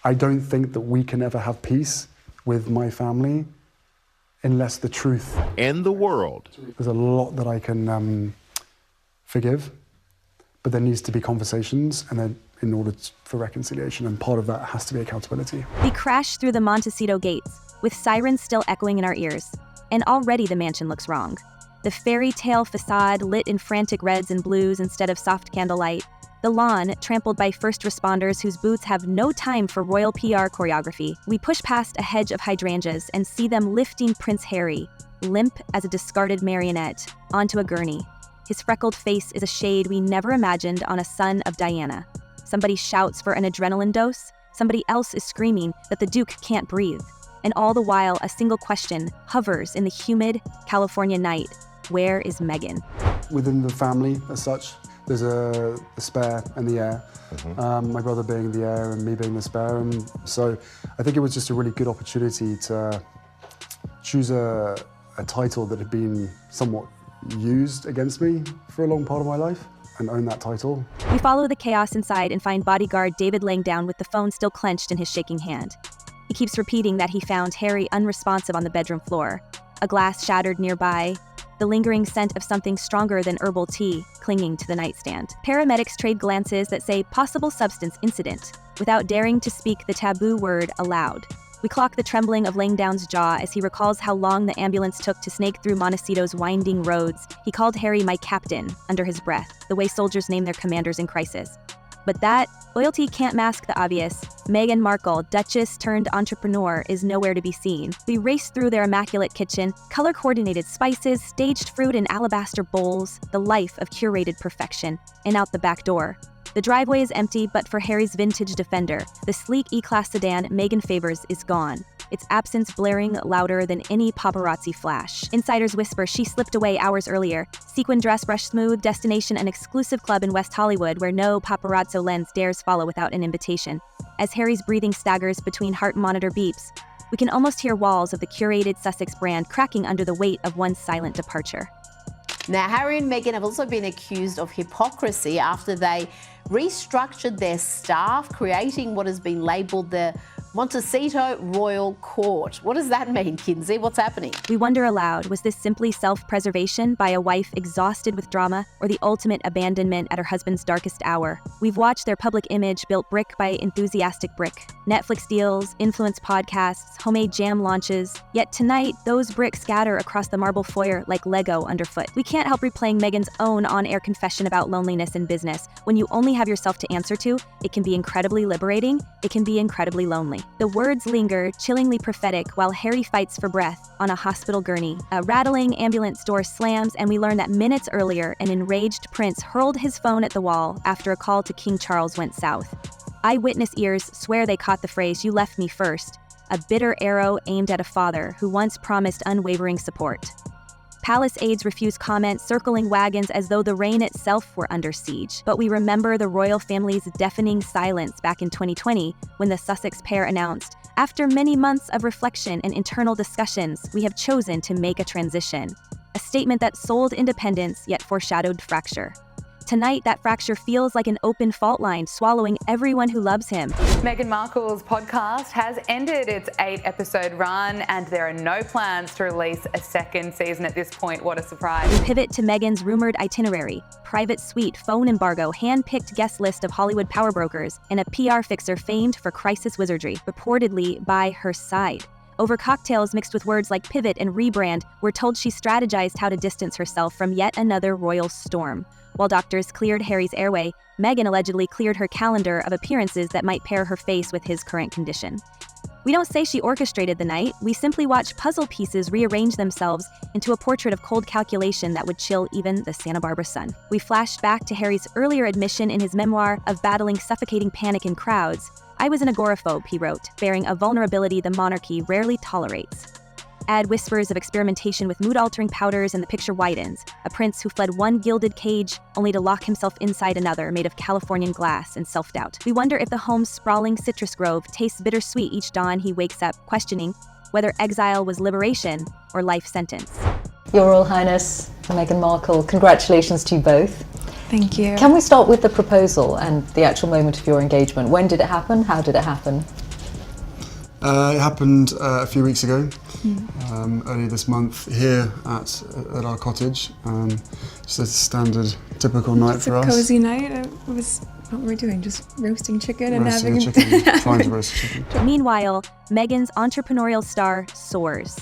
I don't think that we can ever have peace with my family unless the truth. In the world. There's a lot that I can forgive, but there needs to be conversations and then in order for reconciliation, and part of that has to be accountability. We crash through the Montecito gates, with sirens still echoing in our ears, and already the mansion looks wrong. The fairy tale façade lit in frantic reds and blues instead of soft candlelight, the lawn trampled by first responders whose boots have no time for royal PR choreography. We push past a hedge of hydrangeas and see them lifting Prince Harry, limp as a discarded marionette, onto a gurney. His freckled face is a shade we never imagined on a son of Diana. Somebody shouts for an adrenaline dose, somebody else is screaming that the Duke can't breathe. And all the while, a single question hovers in the humid California night. Where is Meghan? Within the family, as such, there's a spare and the heir. My brother being the heir and me being the spare. And so I think it was just a really good opportunity to choose a title that had been somewhat used against me for a long part of my life and own that title. We follow the chaos inside and find bodyguard David laying down with the phone still clenched in his shaking hand. He keeps repeating that he found Harry unresponsive on the bedroom floor, a glass shattered nearby, the lingering scent of something stronger than herbal tea clinging to the nightstand. Paramedics trade glances that say possible substance incident, without daring to speak the taboo word aloud. We clock the trembling of Langdown's jaw as he recalls how long the ambulance took to snake through Montecito's winding roads. He called Harry my captain under his breath, the way soldiers name their commanders in crisis. But that loyalty can't mask the obvious. Meghan Markle, Duchess turned entrepreneur, is nowhere to be seen. We race through their immaculate kitchen, color-coordinated spices, staged fruit in alabaster bowls, the life of curated perfection, and out the back door. The driveway is empty, but for Harry's vintage Defender, the sleek E-Class sedan Meghan favors is gone, its absence blaring louder than any paparazzi flash. Insiders whisper she slipped away hours earlier. Sequin dress brushed smooth, destination an exclusive club in West Hollywood where no paparazzo lens dares follow without an invitation. As Harry's breathing staggers between heart monitor beeps, we can almost hear walls of the Curated Sussex brand cracking under the weight of one silent departure. Now, Harry and Meghan have also been accused of hypocrisy after they restructured their staff, creating what has been labelled the Montecito Royal Court. What does that mean, Kinsey? What's happening? We wonder aloud, was this simply self-preservation by a wife exhausted with drama, or the ultimate abandonment at her husband's darkest hour? We've watched their public image built brick by enthusiastic brick. Netflix deals, influence podcasts, homemade jam launches. Yet tonight, those bricks scatter across the marble foyer like Lego underfoot. We can't help replaying Meghan's own on-air confession about loneliness in business. When you only have yourself to answer to, it can be incredibly liberating, it can be incredibly lonely. The words linger, chillingly prophetic, while Harry fights for breath on a hospital gurney. A rattling ambulance door slams, and we learn that minutes earlier, an enraged prince hurled his phone at the wall after a call to King Charles went south. Eyewitness ears swear they caught the phrase, "You left me first," a bitter arrow aimed at a father who once promised unwavering support. Palace aides refuse comment, circling wagons as though the reign itself were under siege. But we remember the royal family's deafening silence back in 2020 when the Sussex pair announced, "After many months of reflection and internal discussions, we have chosen to make a transition." A statement that sold independence yet foreshadowed fracture. Tonight, that fracture feels like an open fault line, swallowing everyone who loves him. Meghan Markle's podcast has ended its 8-episode run, and there are no plans to release a second season at this point. What a surprise. We pivot to Meghan's rumored itinerary, private suite, phone embargo, hand-picked guest list of Hollywood power brokers, and a PR fixer famed for crisis wizardry, reportedly by her side. Over cocktails mixed with words like pivot and rebrand, we're told she strategized how to distance herself from yet another royal storm. While doctors cleared Harry's airway, Meghan allegedly cleared her calendar of appearances that might pair her face with his current condition. We don't say she orchestrated the night, we simply watch puzzle pieces rearrange themselves into a portrait of cold calculation that would chill even the Santa Barbara sun. We flash back to Harry's earlier admission in his memoir of battling suffocating panic in crowds. "I was an agoraphobe," he wrote, bearing a vulnerability the monarchy rarely tolerates. Add whispers of experimentation with mood-altering powders and the picture widens, a prince who fled one gilded cage only to lock himself inside another made of Californian glass and self-doubt. We wonder if the home's sprawling citrus grove tastes bittersweet each dawn he wakes up, questioning whether exile was liberation or life sentence. Your Royal Highness, Meghan Markle, congratulations to you both. Thank you. Can we start with the proposal and the actual moment of your engagement? When did it happen? How did it happen? It happened a few weeks ago, earlier this month, here at our cottage. Just a standard, typical night for us. It's a cozy night. It was what we're doing, just roasting chicken and having trying to roast chicken. Meanwhile, Meghan's entrepreneurial star soars.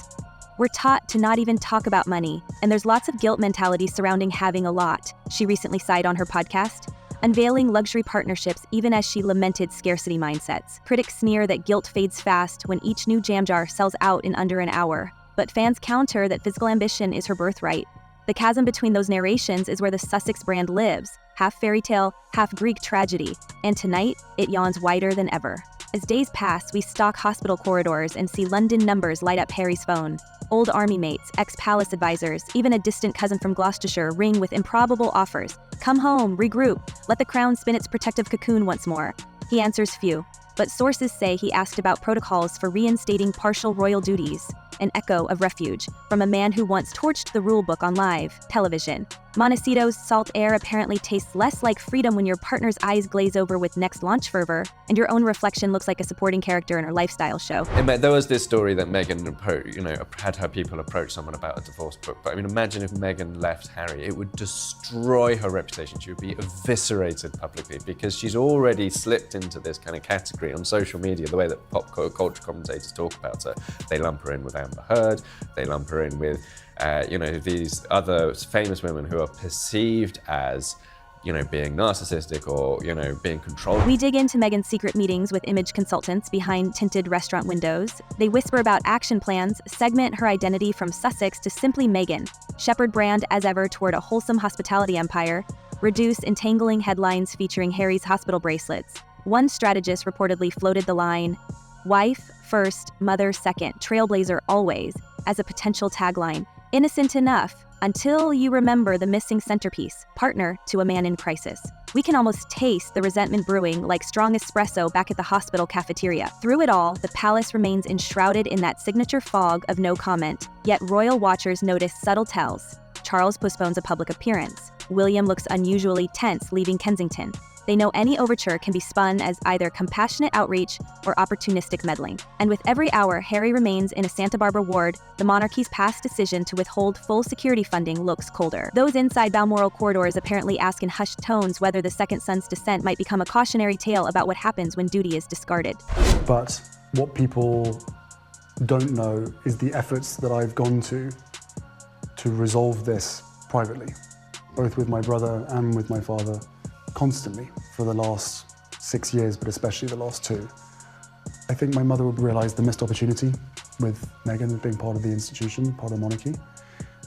We're taught to not even talk about money, and there's lots of guilt mentality surrounding having a lot, she recently sighed on her podcast, unveiling luxury partnerships even as she lamented scarcity mindsets. Critics sneer that guilt fades fast when each new jam jar sells out in under an hour, but fans counter that physical ambition is her birthright. The chasm between those narrations is where the Sussex brand lives, half fairy tale, half Greek tragedy, and tonight, it yawns wider than ever. As days pass, we stalk hospital corridors and see London numbers light up Harry's phone. Old army mates, ex-palace advisors, even a distant cousin from Gloucestershire ring with improbable offers. Come home, regroup, let the crown spin its protective cocoon once more. He answers few, but sources say he asked about protocols for reinstating partial royal duties, an echo of refuge from a man who once torched the rulebook on live television. Montecito's salt air apparently tastes less like freedom when your partner's eyes glaze over with next launch fervor, and your own reflection looks like a supporting character in her lifestyle show. There was this story that Meghan, had her people approach someone about a divorce book. But I mean, imagine if Meghan left Harry, it would destroy her reputation. She would be eviscerated publicly because she's already slipped into this kind of category on social media, the way that pop culture commentators talk about her. They lump her in with Amber Heard, they lump her in with these other famous women who are perceived as, being narcissistic or, being controlled. We dig into Meghan's secret meetings with image consultants behind tinted restaurant windows. They whisper about action plans, segment her identity from Sussex to simply Meghan, shepherd brand as ever toward a wholesome hospitality empire, reduce entangling headlines featuring Harry's hospital bracelets. One strategist reportedly floated the line, "Wife first, mother second, trailblazer always," as a potential tagline. Innocent enough, until you remember the missing centerpiece, partner to a man in crisis. We can almost taste the resentment brewing like strong espresso back at the hospital cafeteria. Through it all, the palace remains enshrouded in that signature fog of no comment, yet royal watchers notice subtle tells. Charles postpones a public appearance. William looks unusually tense, leaving Kensington. They know any overture can be spun as either compassionate outreach or opportunistic meddling. And with every hour Harry remains in a Santa Barbara ward, the monarchy's past decision to withhold full security funding looks colder. Those inside Balmoral corridors apparently ask in hushed tones whether the second son's descent might become a cautionary tale about what happens when duty is discarded. But what people don't know is the efforts that I've gone to resolve this privately, both with my brother and with my father, constantly for the last 6 years, but especially the last 2. I think my mother would realise the missed opportunity with Meghan being part of the institution, part of the monarchy.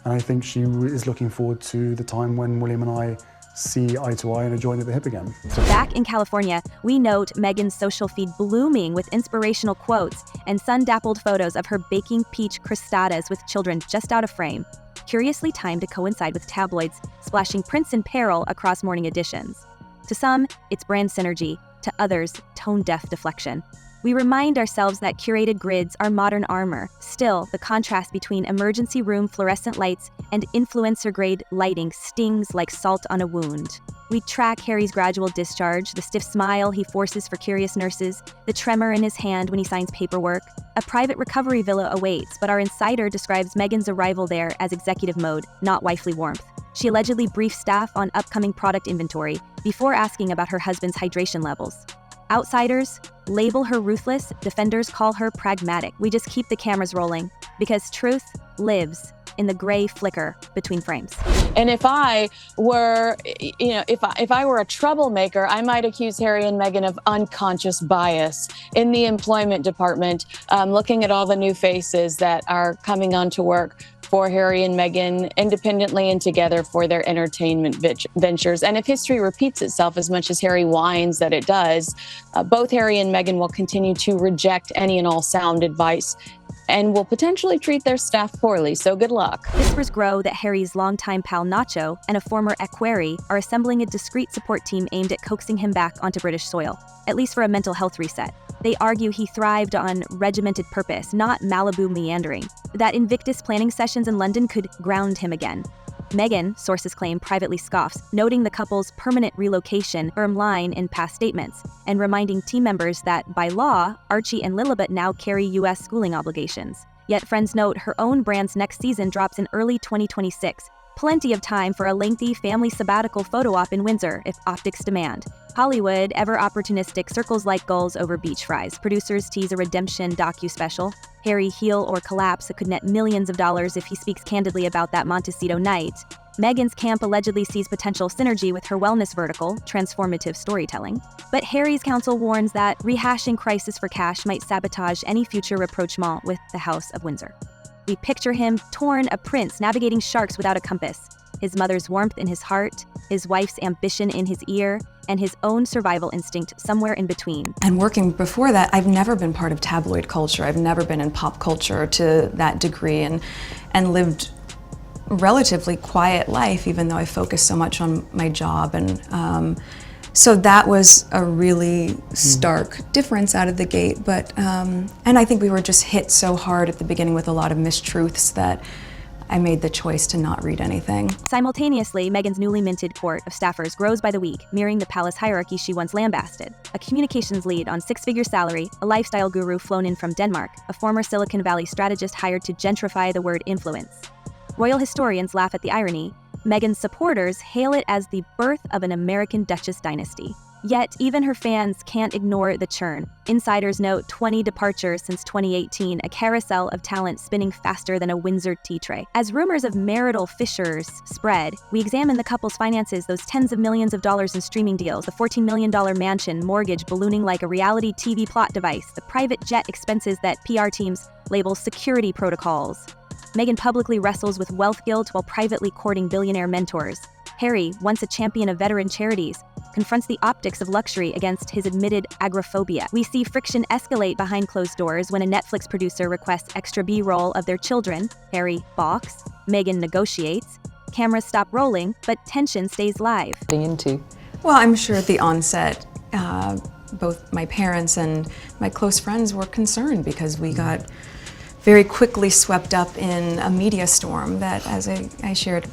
And I think she is looking forward to the time when William and I see eye to eye and are joined at the hip again. Back in California, we note Meghan's social feed blooming with inspirational quotes and sun-dappled photos of her baking peach crostadas with children just out of frame, curiously timed to coincide with tabloids splashing Prince in peril across morning editions. To some, it's brand synergy. To others, tone-deaf deflection. We remind ourselves that curated grids are modern armor. Still, the contrast between emergency room fluorescent lights and influencer-grade lighting stings like salt on a wound. We track Harry's gradual discharge, the stiff smile he forces for curious nurses, the tremor in his hand when he signs paperwork. A private recovery villa awaits, but our insider describes Meghan's arrival there as executive mode, not wifely warmth. She allegedly briefed staff on upcoming product inventory before asking about her husband's hydration levels. Outsiders label her ruthless, defenders call her pragmatic. We just keep the cameras rolling because truth lives in the gray flicker between frames. And if I were, if I were a troublemaker, I might accuse Harry and Meghan of unconscious bias in the employment department, looking at all the new faces that are coming onto work for Harry and Meghan independently and together for their entertainment ventures. And if history repeats itself as much as Harry whines that it does, both Harry and Meghan will continue to reject any and all sound advice and will potentially treat their staff poorly, so good luck. Whispers grow that Harry's longtime pal Nacho and a former equerry are assembling a discreet support team aimed at coaxing him back onto British soil, at least for a mental health reset. They argue he thrived on regimented purpose, not Malibu meandering, that Invictus planning sessions in London could ground him again. Meghan, sources claim, privately scoffs, noting the couple's permanent relocation firm line in past statements, and reminding team members that, by law, Archie and Lilibet now carry U.S. schooling obligations. Yet friends note her own brand's next season drops in early 2026. Plenty of time for a lengthy family sabbatical photo op in Windsor, if optics demand. Hollywood, ever opportunistic, circles like gulls over beach fries. Producers tease a redemption docu-special. Harry heal or collapse could net millions of dollars if he speaks candidly about that Montecito night. Meghan's camp allegedly sees potential synergy with her wellness vertical, transformative storytelling. But Harry's counsel warns that rehashing Crisis for Cash might sabotage any future rapprochement with the House of Windsor. We picture him torn, a prince navigating sharks without a compass. His mother's warmth in his heart, his wife's ambition in his ear, and his own survival instinct somewhere in between. And working before that, I've never been part of tabloid culture. I've never been in pop culture to that degree, and lived relatively quiet life, even though I focused so much on my job. And so that was a really stark difference out of the gate. But and I think we were just hit so hard at the beginning with a lot of mistruths that I made the choice to not read anything. Simultaneously, Meghan's newly minted court of staffers grows by the week, mirroring the palace hierarchy she once lambasted. A communications lead on six-figure salary, a lifestyle guru flown in from Denmark, a former Silicon Valley strategist hired to gentrify the word influence. Royal historians laugh at the irony. Meghan's supporters hail it as the birth of an American Duchess dynasty. Yet, even her fans can't ignore the churn. Insiders note 20 departures since 2018, a carousel of talent spinning faster than a Windsor tea tray. As rumors of marital fissures spread, we examine the couple's finances, those tens of millions of dollars in streaming deals, the $14 million mansion mortgage ballooning like a reality TV plot device, the private jet expenses that PR teams label security protocols. Meghan publicly wrestles with wealth guilt while privately courting billionaire mentors. Harry, once a champion of veteran charities, confronts the optics of luxury against his admitted agoraphobia. We see friction escalate behind closed doors when a Netflix producer requests extra B-roll of their children. Harry balks, Meghan negotiates, cameras stop rolling, but tension stays live. Well, I'm sure at the onset, both my parents and my close friends were concerned because we got very quickly swept up in a media storm that, as I shared,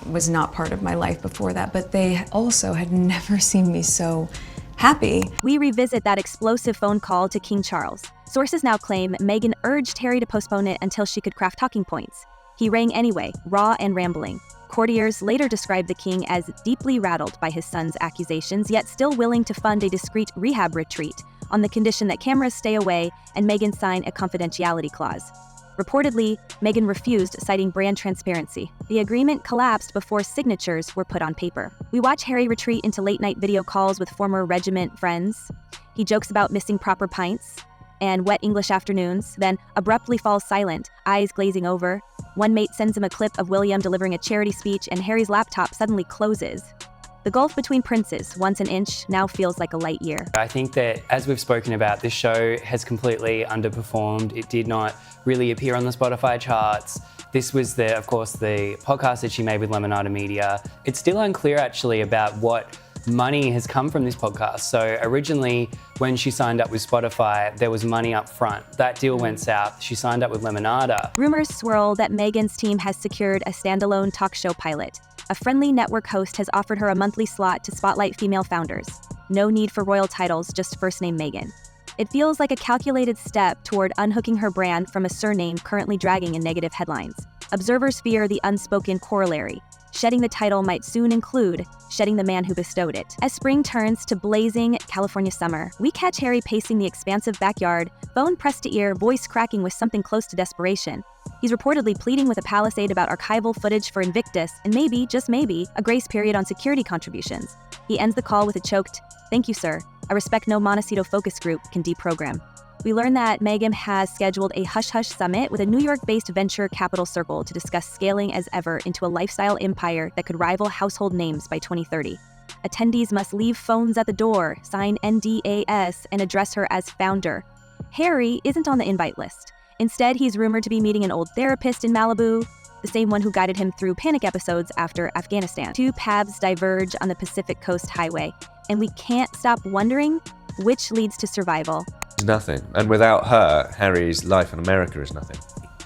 was not part of my life before that, but they also had never seen me so happy. We revisit that explosive phone call to King Charles. Sources now claim Meghan urged Harry to postpone it until she could craft talking points. He rang anyway, raw and rambling. Courtiers later described the king as deeply rattled by his son's accusations, yet still willing to fund a discreet rehab retreat on the condition that cameras stay away and Meghan sign a confidentiality clause. Reportedly, Meghan refused, citing brand transparency. The agreement collapsed before signatures were put on paper. We watch Harry retreat into late-night video calls with former regiment friends. He jokes about missing proper pints and wet English afternoons, then abruptly falls silent, eyes glazing over. One mate sends him a clip of William delivering a charity speech, and Harry's laptop suddenly closes. The gulf between princes, once an inch, now feels like a light year. I think that, as we've spoken about, this show has completely underperformed. It did not really appear on the Spotify charts. This was, of course, the podcast that she made with Lemonada Media. It's still unclear, actually, about what money has come from this podcast. So originally, when she signed up with Spotify, there was money up front. That deal went south. She signed up with Lemonada. Rumors swirl that Meghan's team has secured a standalone talk show pilot. A friendly network host has offered her a monthly slot to spotlight female founders. No need for royal titles, just first name Meghan. It feels like a calculated step toward unhooking her brand from a surname currently dragging in negative headlines. Observers fear the unspoken corollary. Shedding the title might soon include shedding the man who bestowed it. As spring turns to blazing California summer, we catch Harry pacing the expansive backyard, phone pressed to ear, voice cracking with something close to desperation. He's reportedly pleading with a palisade about archival footage for Invictus and maybe, just maybe, a grace period on security contributions. He ends the call with a choked, "Thank you, sir. I respect no Montecito focus group can deprogram." We learn that Meghan has scheduled a hush-hush summit with a New York-based venture capital circle to discuss scaling as ever into a lifestyle empire that could rival household names by 2030. Attendees must leave phones at the door, sign NDAs, and address her as founder. Harry isn't on the invite list. Instead, he's rumored to be meeting an old therapist in Malibu, the same one who guided him through panic episodes after Afghanistan. Two paths diverge on the Pacific Coast Highway, and we can't stop wondering which leads to survival. Nothing. And without her, Harry's life in America is nothing.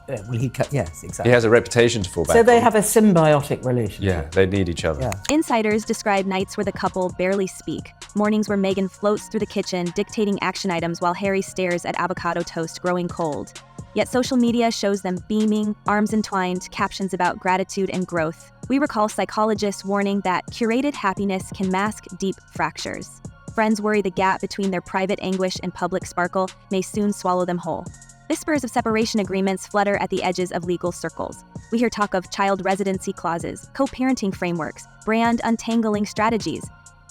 Yes, exactly. He has a reputation to fall back So they on. have a symbiotic relationship. Yeah, they need each other. Yeah. Insiders describe nights where the couple barely speak, mornings where Meghan floats through the kitchen dictating action items while Harry stares at avocado toast growing cold. Yet social media shows them beaming, arms entwined, captions about gratitude and growth. We recall psychologists warning that curated happiness can mask deep fractures. Friends worry the gap between their private anguish and public sparkle may soon swallow them whole. Whispers of separation agreements flutter at the edges of legal circles. We hear talk of child residency clauses, co-parenting frameworks, brand untangling strategies.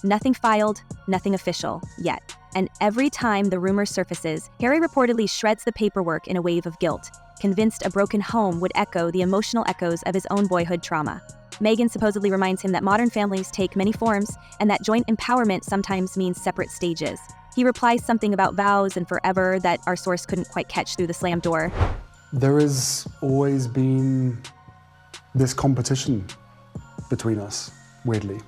Nothing filed, nothing official, yet. And every time the rumor surfaces, Harry reportedly shreds the paperwork in a wave of guilt, convinced a broken home would echo the emotional echoes of his own boyhood trauma. Meghan supposedly reminds him that modern families take many forms and that joint empowerment sometimes means separate stages. He replies something about vows and forever that our source couldn't quite catch through the slammed door. There has always been this competition between us, weirdly.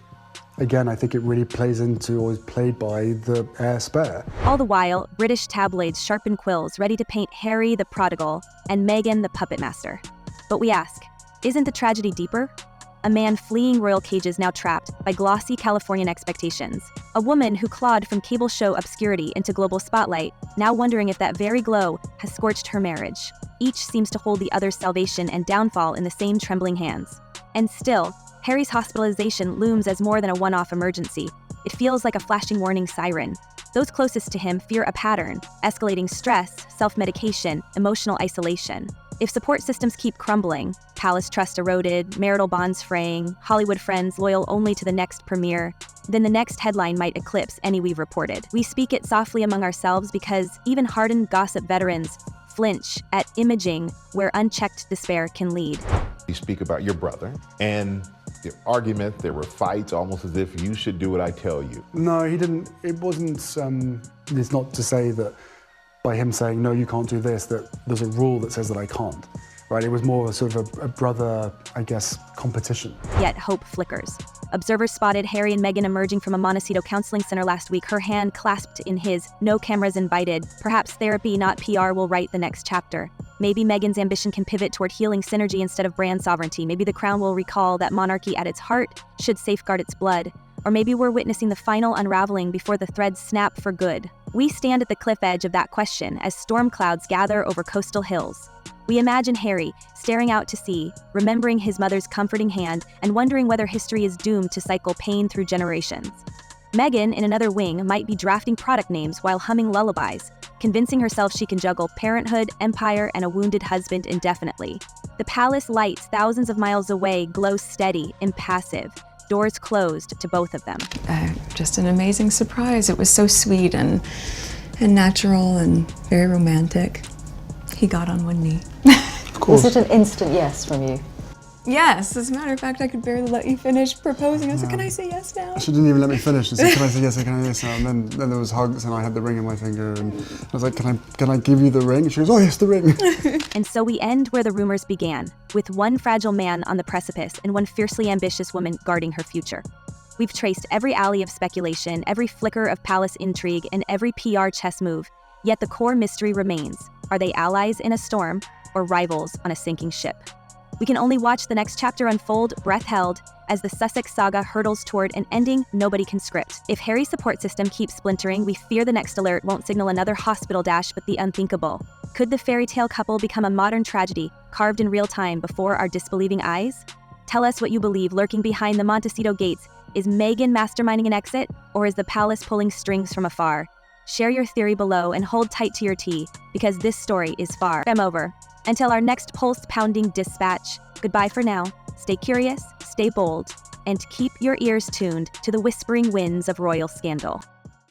Again, I think it really plays into, or is played by, the heir spare. All the while, British tabloids sharpen quills, ready to paint Harry the prodigal and Meghan the puppet master. But we ask, isn't the tragedy deeper? A man fleeing royal cages now trapped by glossy Californian expectations. A woman who clawed from cable show obscurity into global spotlight, now wondering if that very glow has scorched her marriage. Each seems to hold the other's salvation and downfall in the same trembling hands. And still, Harry's hospitalization looms as more than a one-off emergency. It feels like a flashing warning siren. Those closest to him fear a pattern, escalating stress, self-medication, emotional isolation. If support systems keep crumbling, palace trust eroded, marital bonds fraying, Hollywood friends loyal only to the next premiere, then the next headline might eclipse any we've reported. We speak it softly among ourselves because even hardened gossip veterans flinch at imaging where unchecked despair can lead. You speak about your brother and the argument, there were fights, almost as if you should do what I tell you. No, he didn't. It wasn't, it's not to say that by him saying, no, you can't do this, that there's a rule that says that I can't, right? It was more sort of a brother, I guess, competition. Yet hope flickers. Observers spotted Harry and Meghan emerging from a Montecito counseling center last week, her hand clasped in his, no cameras invited. Perhaps therapy, not PR, will write the next chapter. Maybe Meghan's ambition can pivot toward healing synergy instead of brand sovereignty. Maybe the crown will recall that monarchy at its heart should safeguard its blood. Or maybe we're witnessing the final unraveling before the threads snap for good. We stand at the cliff edge of that question as storm clouds gather over coastal hills. We imagine Harry staring out to sea, remembering his mother's comforting hand and wondering whether history is doomed to cycle pain through generations. Meghan, in another wing, might be drafting product names while humming lullabies, convincing herself she can juggle parenthood, empire, and a wounded husband indefinitely. The palace lights thousands of miles away glow steady, impassive, doors closed to both of them. Just an amazing surprise. It was so sweet and natural and very romantic. He got on one knee. Of course. Was it an instant yes from you? Yes, as a matter of fact, I could barely let you finish proposing. I said, can I say yes now? She didn't even let me finish. She said, can I say yes, or can I say yes now? And then there was hugs and I had the ring in my finger and I was like, can I give you the ring? And she goes, oh yes, the ring. And so we end where the rumors began, with one fragile man on the precipice and one fiercely ambitious woman guarding her future. We've traced every alley of speculation, every flicker of palace intrigue, and every PR chess move, yet the core mystery remains. Are they allies in a storm or rivals on a sinking ship? We can only watch the next chapter unfold, breath held, as the Sussex saga hurtles toward an ending nobody can script. If Harry's support system keeps splintering, we fear the next alert won't signal another hospital dash but the unthinkable. Could the fairy tale couple become a modern tragedy, carved in real time before our disbelieving eyes? Tell us what you believe lurking behind the Montecito gates. Is Meghan masterminding an exit, or is the palace pulling strings from afar? Share your theory below and hold tight to your tea, because this story is far from over. Until our next pulse-pounding dispatch, goodbye for now. Stay curious, stay bold, and keep your ears tuned to the whispering winds of royal scandal.